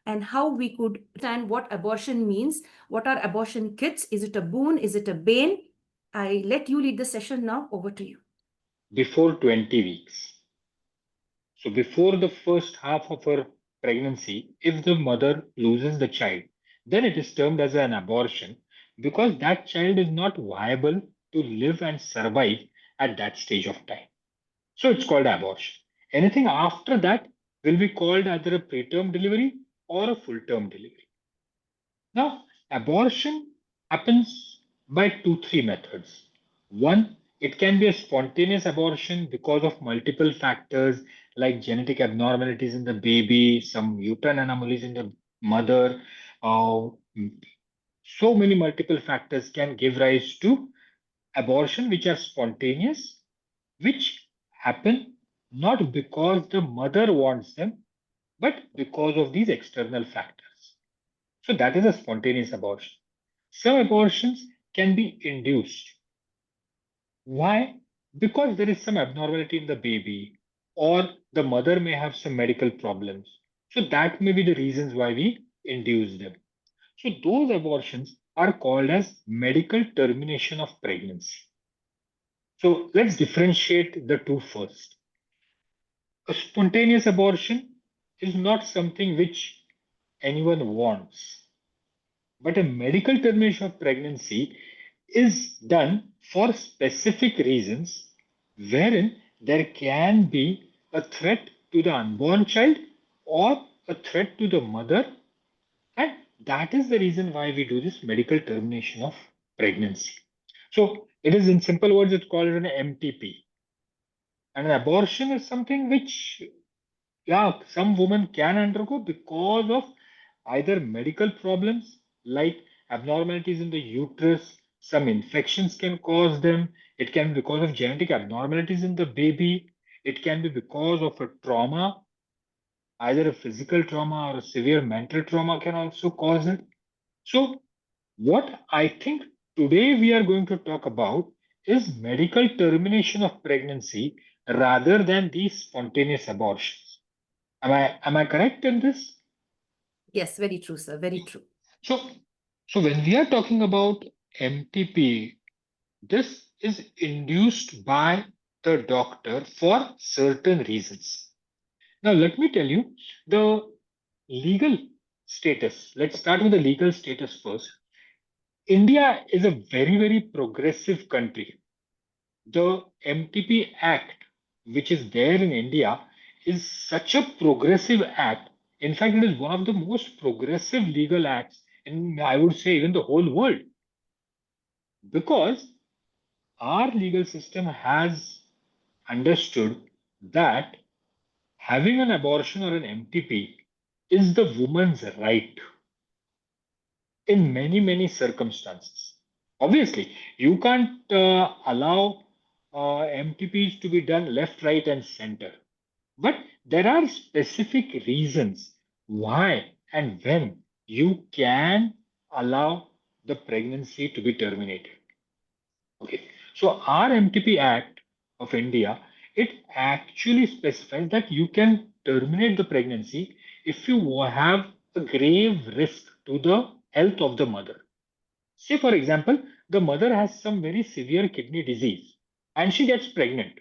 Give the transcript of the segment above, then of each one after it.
and how we could understand what abortion means, what are abortion kits, is it a boon, is it a bane? I let you lead the session now. Over to you. Before 20 weeks. So before the first half of her pregnancy, if the mother loses the child, then it is termed as an abortion because that child is not viable to live and survive at that stage of time. So it's called abortion. Anything after that will be called either a preterm delivery or a full term delivery. Now, abortion happens by two, three methods. One, it can be a spontaneous abortion because of multiple factors like genetic abnormalities in the baby, some uterine anomalies in the mother. Uh, so many multiple factors can give rise to abortion, which are spontaneous, which happen not because the mother wants them, but because of these external factors. So that is a spontaneous abortion. Some abortions can be induced. Why? Because there is some abnormality in the baby, or the mother may have some medical problems. So that may be the reasons why we induce them. So those abortions are called as medical termination of pregnancy. So let's differentiate the two first. A spontaneous abortion is not something which anyone wants. But a medical termination of pregnancy is done for specific reasons wherein there can be a threat to the unborn child or a threat to the mother, and that is the reason why we do this medical termination of pregnancy. So it is, in simple words, it's called an MTP. And an abortion is something which, yeah, some women can undergo because of either medical problems like abnormalities in the uterus, some infections can cause them, it can be because of genetic abnormalities in the baby, it can be because of a trauma, either a physical trauma or a severe mental trauma can also cause it. So, what I think today we are going to talk about is medical termination of pregnancy rather than these spontaneous abortions. Am I correct in this? Yes, very true, sir. Very true. So so when we are talking about MTP, this is induced by the doctor for certain reasons. Now let me tell you the legal status. Let's start with the legal status first. India is a very progressive country. The MTP Act, which is there in India, is such a progressive act. In fact, it is one of the most progressive legal acts in, I would say, even the whole world. Because our legal system has understood that having an abortion or an MTP is the woman's right in many circumstances. Obviously, you can't allow MTPs to be done left, right, and center. But there are specific reasons why and when you can allow the pregnancy to be terminated. Okay, so our MTP Act of India, it actually specifies that you can terminate the pregnancy if you have a grave risk to the health of the mother. Say, for example, the mother has some very severe kidney disease and she gets pregnant.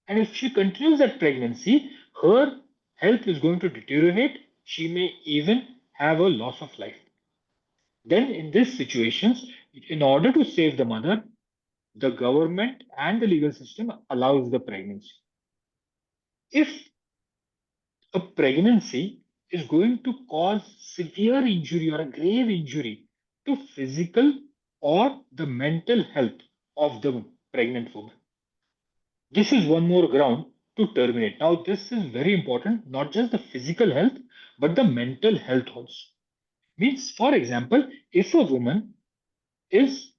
And if she continues that pregnancy, her health is going to deteriorate. She may even have a loss of life. Then, in these situations, in order to save the mother, the government and the legal system allows the pregnancy. If a pregnancy is going to cause severe injury or a grave injury to physical or the mental health of the pregnant woman, this is one more ground to terminate. Now, this is very important, not just the physical health, but the mental health also. Means, for example, if a woman is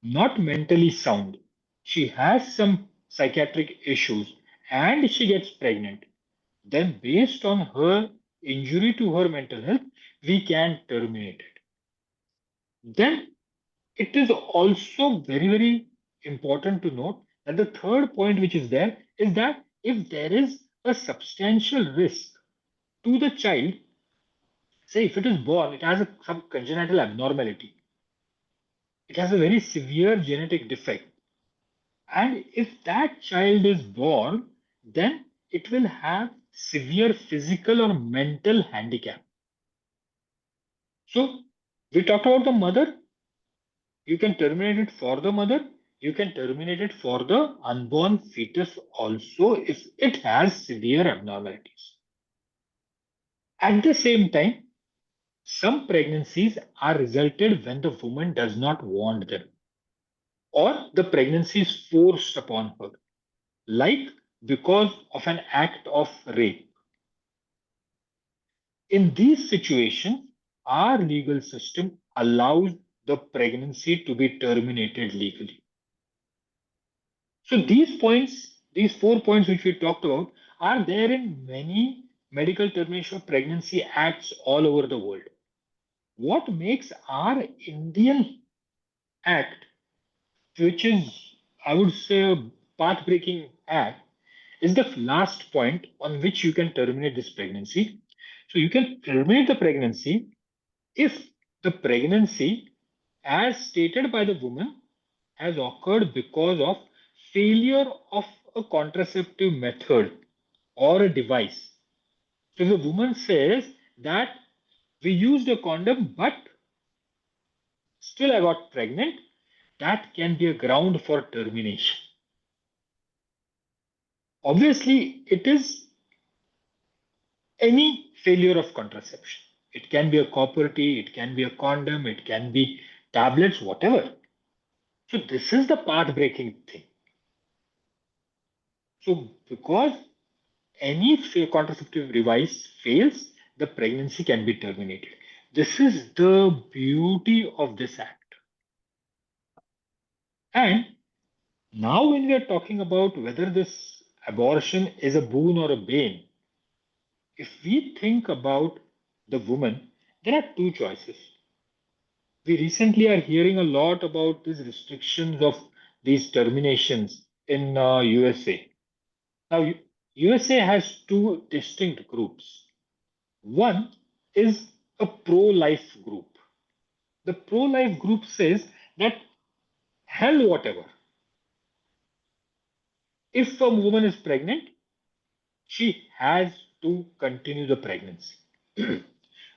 not mentally sound, she has some psychiatric issues, and she gets pregnant, then based on her injury to her mental health, we can terminate it. Then it is also very important to note that the third point which is there is that if there is a substantial risk to the child, Say if it is born, it has some congenital abnormality. It has a very severe genetic defect. And if that child is born, then it will have severe physical or mental handicap. So we talked about the mother. You can terminate it for the mother. You can terminate it for the unborn fetus also if it has severe abnormalities. At the same time, some pregnancies are resulted when the woman does not want them or the pregnancy is forced upon her, like because of an act of rape. In these situations, our legal system allows the pregnancy to be terminated legally. So these 4 points which we talked about, are there in many medical termination of pregnancy acts all over the world. What makes our Indian act, which is, I would say, a path breaking act, is the last point on which you can terminate this pregnancy. So you can terminate the pregnancy if the pregnancy, as stated by the woman, has occurred because of failure of a contraceptive method or a device. So the woman says that we used a condom, but still I got pregnant, that can be a ground for termination. Obviously, it is any failure of contraception. It can be a copper T, it can be a condom, it can be tablets, whatever. So this is the path breaking thing. So because any contraceptive device fails, the pregnancy can be terminated. This is the beauty of this act. And now, when we are talking about whether this abortion is a boon or a bane, if we think about the woman, there are two choices. We recently are hearing a lot about these restrictions of these terminations in USA. Now, USA has two distinct groups. One is a pro-life group. The pro-life group says that hell whatever. If a woman is pregnant, she has to continue the pregnancy.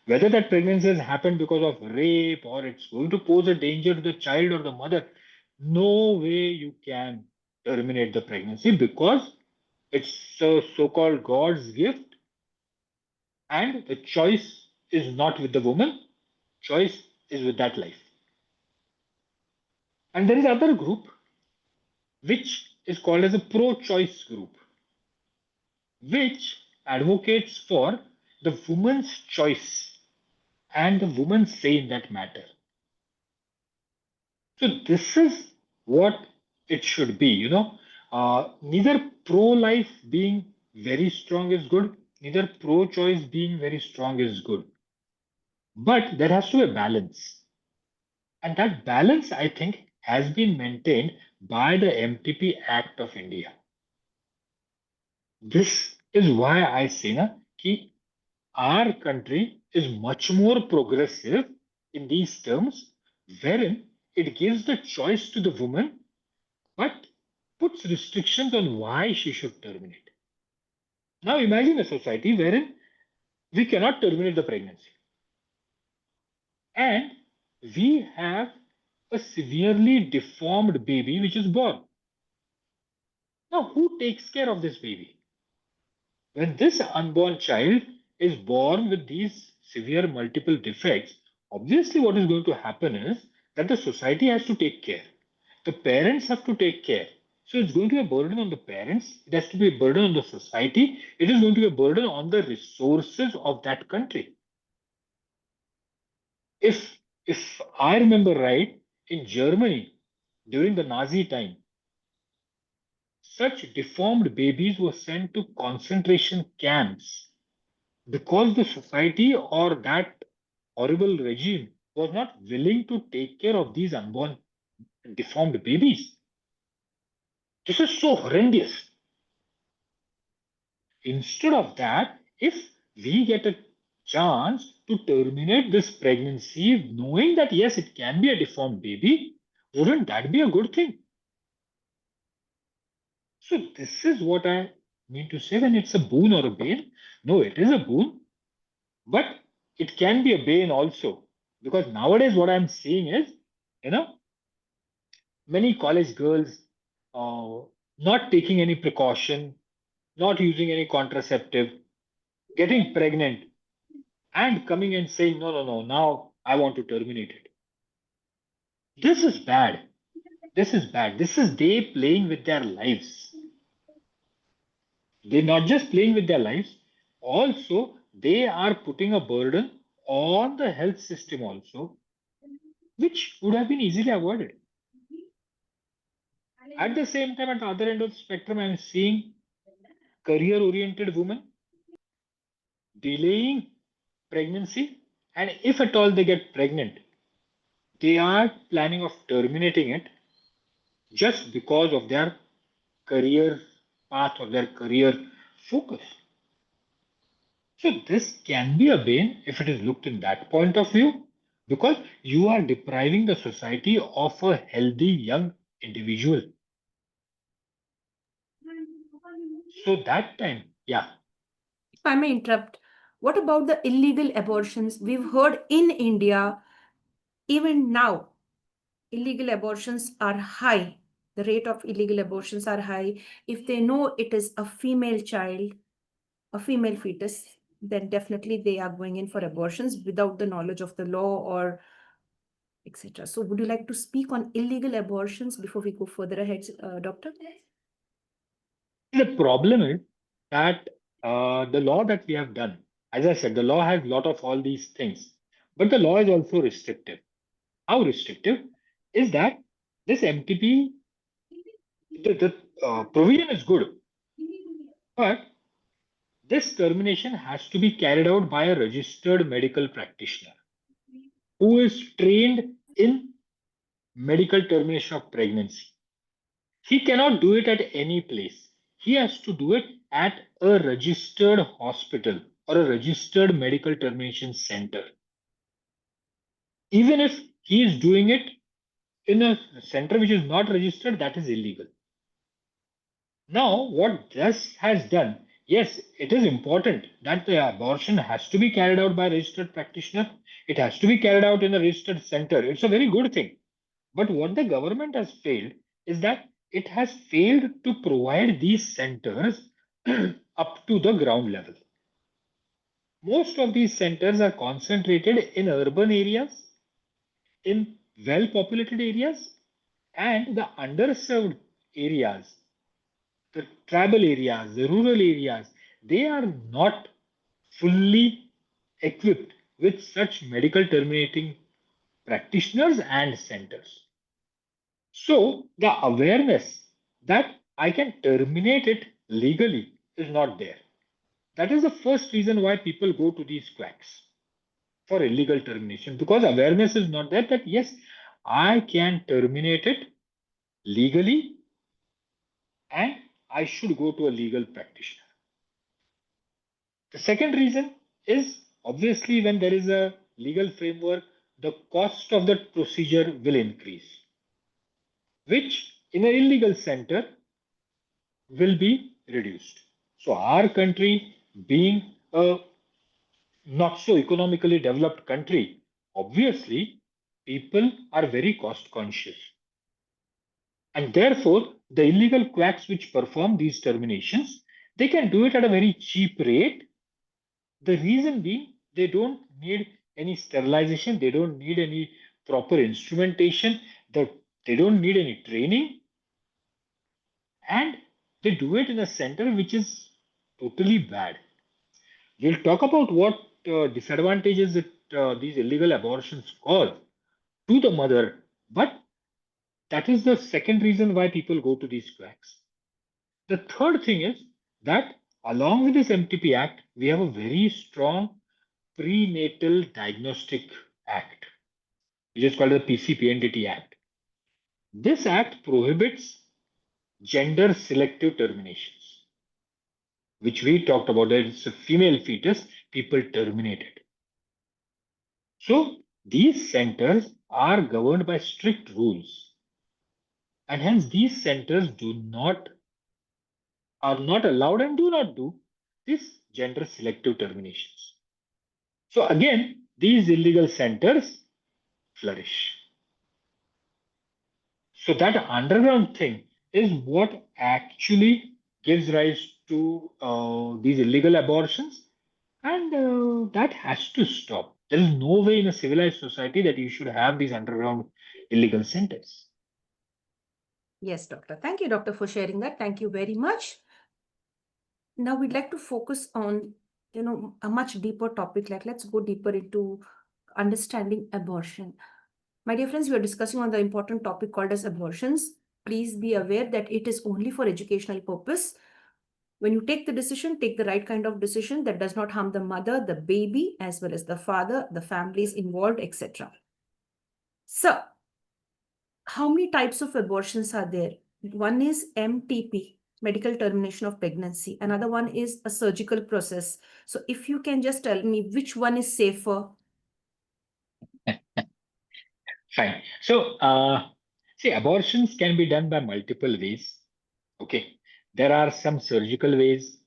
Whether that pregnancy has happened because of rape or it's going to pose a danger to the child or the mother, no way you can terminate the pregnancy because it's a so-called God's gift and the choice is not with the woman, choice is with that life. And there is other group which is called as a pro-choice group, which advocates for the woman's choice and the woman's say in that matter. So this is what it should be, neither pro-life being very strong is good, neither pro-choice being very strong is good. But there has to be a balance. And that balance, I think, has been maintained by the MTP Act of India. This is why I say that our country is much more progressive in these terms, wherein it gives the choice to the woman, but puts restrictions on why she should terminate. Now imagine a society wherein we cannot terminate the pregnancy and we have a severely deformed baby which is born. Now, who takes care of this baby? When this unborn child is born with these severe multiple defects, obviously what is going to happen is that the society has to take care. The parents have to take care. So it's going to be a burden on the parents, it has to be a burden on the society, it is going to be a burden on the resources of that country. If I remember right, in Germany during the Nazi time, such deformed babies were sent to concentration camps because the society or that horrible regime was not willing to take care of these unborn deformed babies. This is so horrendous. Instead of that, if we get a chance to terminate this pregnancy, knowing that yes, it can be a deformed baby, wouldn't that be a good thing? So, this is what I mean to say when it's a boon or a bane. No, it is a boon, but it can be a bane also. Because nowadays, what I'm seeing is, you know, many college girls uh, not taking any precaution, not using any contraceptive, getting pregnant, and coming and saying, no, no, no, now I want to terminate it. This is bad. This is bad. This is they playing with their lives. They're not just playing with their lives, also, they are putting a burden on the health system, also, which would have been easily avoided. At the same time, at the other end of the spectrum, I'm seeing career oriented women delaying pregnancy, and if at all they get pregnant, they are planning of terminating it just because of their career path or their career focus. So this can be a bane if it is looked in that point of view, because you are depriving the society of a healthy young individual. So that time, yeah. If I may interrupt, what about the illegal abortions? We've heard in India, even now, illegal abortions are high. The rate of illegal abortions are high. If they know it is a female child, a female fetus, then definitely they are going in for abortions without the knowledge of the law or etc. So, would you like to speak on illegal abortions before we go further ahead, Doctor? The problem is that the law that we have done, as I said, the law has a lot of all these things, but the law is also restrictive. How restrictive is that this MTP, the provision is good, but this termination has to be carried out by a registered medical practitioner who is trained in medical termination of pregnancy. He cannot do it at any place. He has to do it at a registered hospital or a registered medical termination center. Even if he is doing it in a center which is not registered, that is illegal. Now, what this has done, yes, it is important that the abortion has to be carried out by a registered practitioner. It has to be carried out in a registered center. It's a very good thing. But what the government has failed is that it has failed to provide these centers up to the ground level. Most of these centers are concentrated in urban areas, in well populated areas, and the underserved areas, the tribal areas, the rural areas, they are not fully equipped with such medical terminating practitioners and centers. So the awareness that I can terminate it legally is not there. That is the first reason why people go to these quacks for illegal termination, because awareness is not there that yes, I can terminate it legally and I should go to a legal practitioner. The second reason is obviously when there is a legal framework, the cost of the procedure will increase, which in an illegal center will be reduced. So, our country being a not so economically developed country, obviously people are very cost conscious. And therefore, the illegal quacks which perform these terminations, they can do it at a very cheap rate. The reason being, they don't need any sterilization, they don't need any proper instrumentation, they don't need any training, and they do it in a center which is totally bad. We'll talk about what disadvantages that these illegal abortions cause to the mother, but that is the second reason why people go to these quacks. The third thing is that along with this MTP Act, we have a very strong Prenatal Diagnostic Act, which is called the PCPNDT Act. This act prohibits gender selective terminations, which we talked about. That it's a female fetus, people terminate it. So these centers are governed by strict rules, and hence these centers do not are not allowed and do not do these gender selective terminations. So again, these illegal centers flourish. So that underground thing is what actually gives rise to these illegal abortions, and that has to stop. There is no way in a civilized society that you should have these underground illegal centers. Yes, doctor. Thank you, doctor, for sharing that. Thank you very much. Now we'd like to focus on, a much deeper topic. Like, let's go deeper into understanding abortion. My dear friends, we are discussing on the important topic called as abortions. Please be aware that it is only for educational purpose. When you take the decision, take the right kind of decision that does not harm the mother, the baby, as well as the father, the families involved, etc. So, how many types of abortions are there? One is MTP, medical termination of pregnancy. Another one is a surgical process. So, if you can just tell me which one is safer. Fine. So, see, abortions can be done by multiple ways. Okay. There are some surgical ways,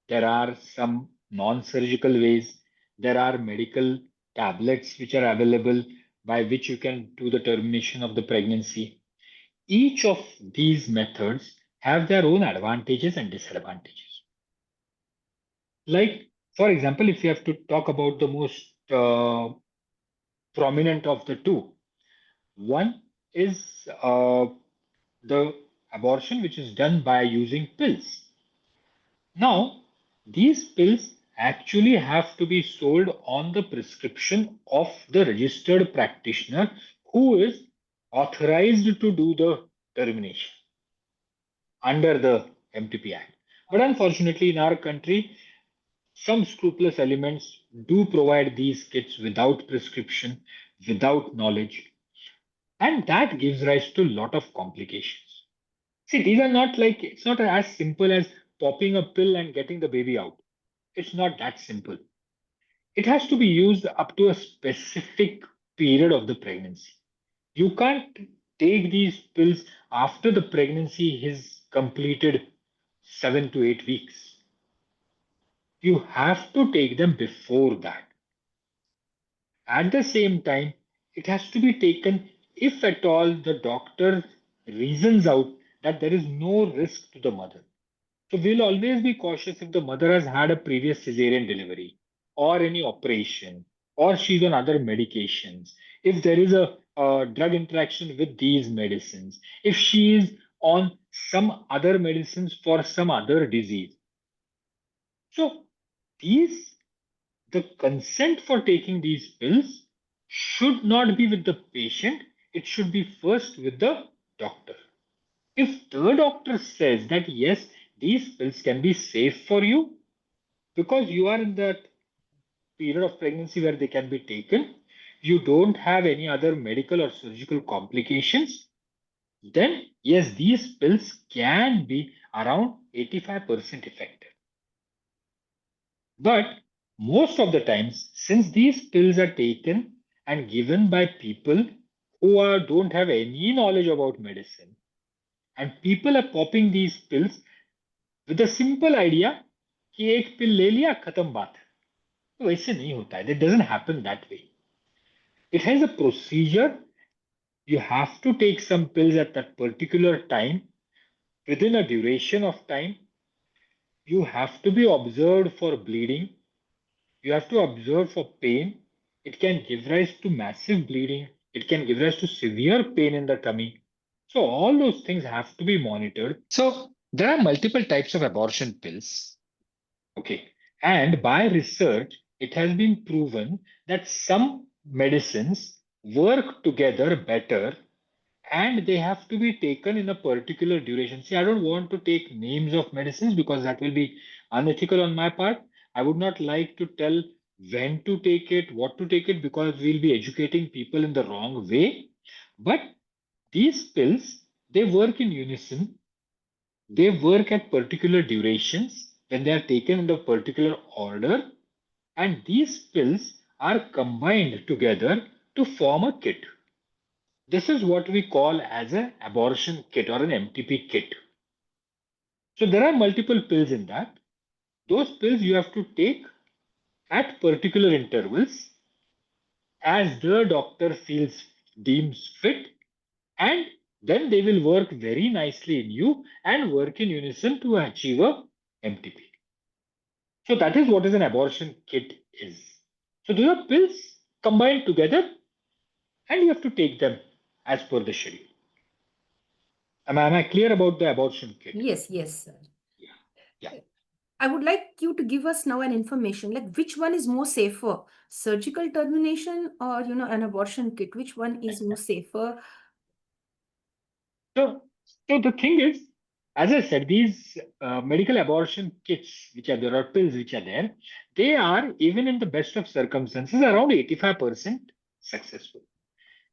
there are some non surgical ways, there are medical tablets which are available by which you can do the termination of the pregnancy. Each of these methods have their own advantages and disadvantages. Like, for example, if you have to talk about the most prominent of the two, one is the abortion which is done by using pills. Now, these pills actually have to be sold on the prescription of the registered practitioner who is authorized to do the termination under the MTP Act. But unfortunately, in our country, some scrupulous elements do provide these kits without prescription, without knowledge, and that gives rise to a lot of complications. See, these are not like, it's not as simple as popping a pill and getting the baby out. It's not that simple. It has to be used up to a specific period of the pregnancy. You can't take these pills after the pregnancy is completed 7 to 8 weeks. You have to take them before that. At the same time, it has to be taken if at all the doctor reasons out that there is no risk to the mother. So we'll always be cautious if the mother has had a previous cesarean delivery or any operation or she's on other medications. If there is a drug interaction with these medicines, if she is on some other medicines for some other disease. So these the consent for taking these pills should not be with the patient, it should be first with the doctor. If the doctor says that yes, these pills can be safe for you because you are in that period of pregnancy where they can be taken, you don't have any other medical or surgical complications, then yes, these pills can be around 85% effective. But most of the times, since these pills are taken and given by people who don't have any knowledge about medicine, and people are popping these pills with a simple idea कि एक पिल ले लिया खत्म बात है तो वैसे नहीं होता है. It doesn't happen that way. It has a procedure. You have to take some pills at that particular time within a duration of time. You have to be observed for bleeding. You have to observe for pain. It can give rise to massive bleeding. It can give rise to severe pain in the tummy. So all those things have to be monitored. So there are multiple types of abortion pills. Okay. And by research, it has been proven that some medicines work together better and they have to be taken in a particular duration. See, I don't want to take names of medicines because that will be unethical on my part. I would not like to tell when to take it, what to take it, because we'll be educating people in the wrong way. But these pills, they work in unison. They work at particular durations when they are taken in the particular order. And these pills are combined together to form a kit. This is what we call as an abortion kit or an MTP kit. So there are multiple pills in that. Those pills you have to take at particular intervals as the doctor feels deems fit, and then they will work very nicely in you and work in unison to achieve a MTP. So that is what is an abortion kit is. So those are pills combined together and you have to take them as per the schedule. Am I clear about the abortion kit? Yes, yes, sir. Yeah. Yeah. I would like you to give us now an information like which one is more safer, surgical termination or an abortion kit? Which one is more safer? So, so the thing is, as I said, these medical abortion kits, which are there, or pills which are there, they are even in the best of circumstances around 85% successful.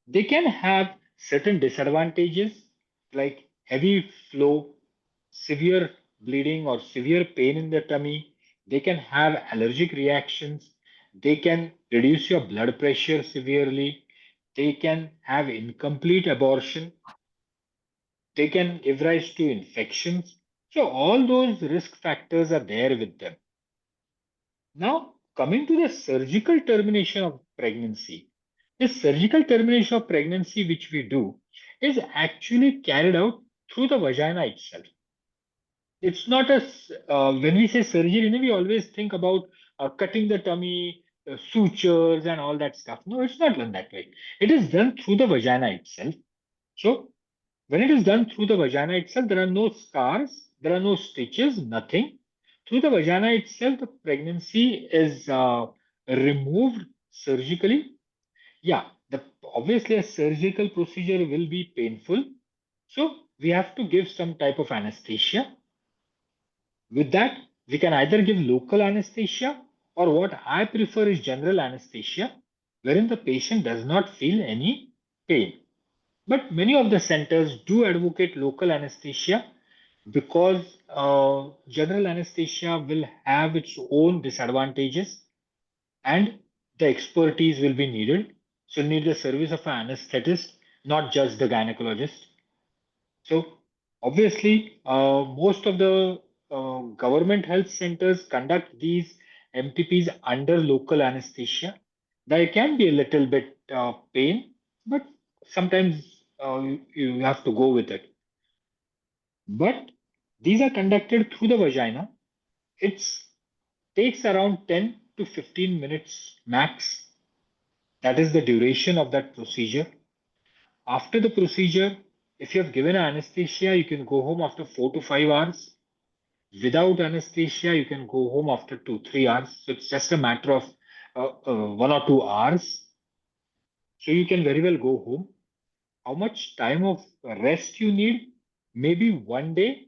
They can have certain disadvantages like heavy flow, severe bleeding, or severe pain in the tummy. They can have allergic reactions. They can reduce your blood pressure severely. They can have incomplete abortion. They can give rise to infections. So, all those risk factors are there with them. Now, coming to the surgical termination of pregnancy, the surgical termination of pregnancy, which we do, is actually carried out through the vagina itself. It's not when we say surgery, we always think about cutting the tummy, sutures, and all that stuff. No, it's not done that way. It is done through the vagina itself. So, when it is done through the vagina itself, there are no scars, there are no stitches, nothing. Through the vagina itself, the pregnancy is removed surgically. Yeah, obviously a surgical procedure will be painful. So we have to give some type of anesthesia. With that, we can either give local anesthesia or what I prefer is general anesthesia, wherein the patient does not feel any pain. But many of the centers do advocate local anesthesia because general anesthesia will have its own disadvantages and the expertise will be needed. So, you need the service of an anesthetist, not just the gynecologist. So, obviously, most of the government health centers conduct these MTPs under local anesthesia. There can be a little bit pain, but sometimes you have to go with it. But these are conducted through the vagina. It takes around 10 to 15 minutes max. That is the duration of that procedure. After the procedure, if you have given anesthesia, you can go home after 4 to 5 hours. Without anesthesia, you can go home after 2, 3 hours. So it's just a matter of 1 or 2 hours. So you can very well go home. How much time of rest you need? Maybe one day,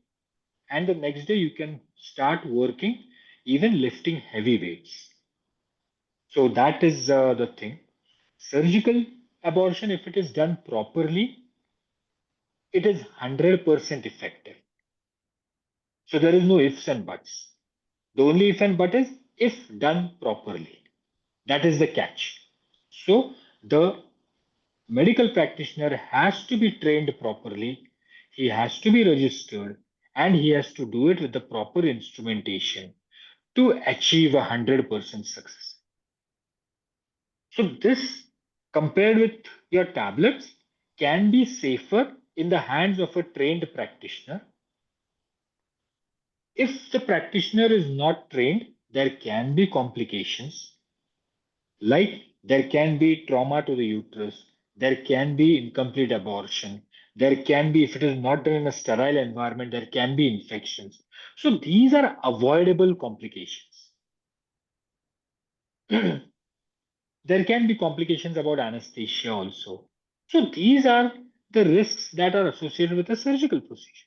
and the next day you can start working, even lifting heavy weights. So that is the thing. Surgical abortion, if it is done properly, it is 100% effective. So there is no ifs and buts. The only if and but is if done properly. That is the catch. So the medical practitioner has to be trained properly, he has to be registered, and he has to do it with the proper instrumentation to achieve 100% success. So this compared with your tablets can be safer in the hands of a trained practitioner. If the practitioner is not trained, there can be complications, like there can be trauma to the uterus, there can be incomplete abortion, there can be, if it is not done in a sterile environment, there can be infections. So these are avoidable complications. There can be complications about anesthesia also. So these are the risks that are associated with a surgical procedure.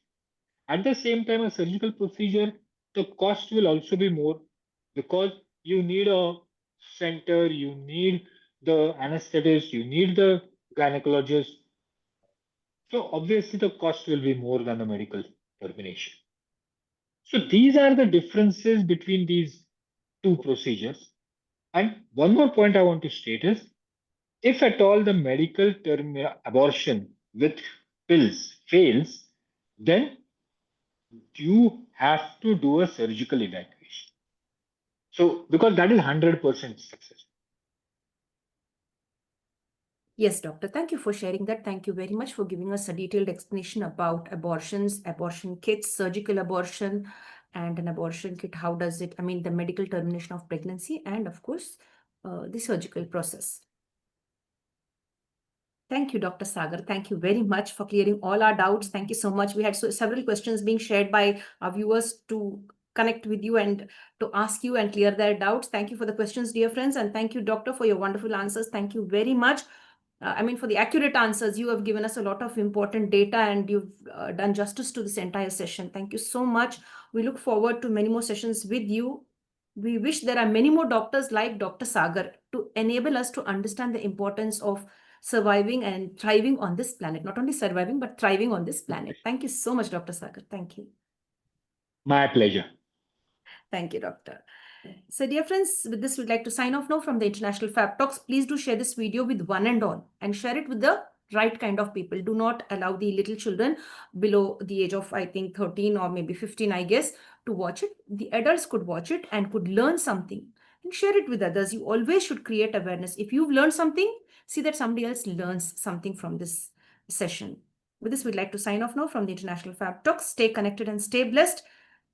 At the same time, a surgical procedure, the cost will also be more because you need a center, you need the anesthetist, you need the gynecologist. So obviously the cost will be more than the medical termination. So these are the differences between these two procedures. And one more point I want to state is, if at all the medical term abortion with pills fails, then you have to do a surgical evacuation. So, because that is 100% success. Yes, doctor. Thank you for sharing that. Thank you very much for giving us a detailed explanation about abortions, abortion kits, surgical abortion, and an abortion kit. How does it, I mean, the medical termination of pregnancy, and of course, the surgical process. Thank you, Dr. Sagar. Thank you very much for clearing all our doubts. Thank you so much. We had several questions being shared by our viewers to connect with you and to ask you and clear their doubts. Thank you for the questions, dear friends. And thank you, Doctor, for your wonderful answers. Thank you very much. I mean, for the accurate answers, you have given us a lot of important data and you've done justice to this entire session. Thank you so much. We look forward to many more sessions with you. We wish there are many more doctors like Dr. Sagar to enable us to understand the importance of surviving and thriving on this planet. Not only surviving, but thriving on this planet. Thank you so much, Dr. Sagar. Thank you. My pleasure. Thank you, Doctor. So, dear friends, with this, we'd like to sign off now from the International Fab Talks. Please do share this video with one and all and share it with the right kind of people. Do not allow the little children below the age of, I think, 13 or maybe 15, I guess, to watch it. The adults could watch it and could learn something and share it with others. You always should create awareness. If you've learned something, see that somebody else learns something from this session. With this, we'd like to sign off now from the International Fab Talks. Stay connected and stay blessed.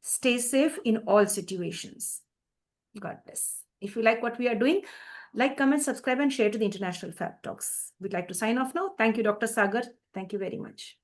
Stay safe in all situations. God bless. If you like what we are doing, like, comment, subscribe, and share to the International Fab Talks. We'd like to sign off now. Thank you, Dr. Sagar. Thank you very much.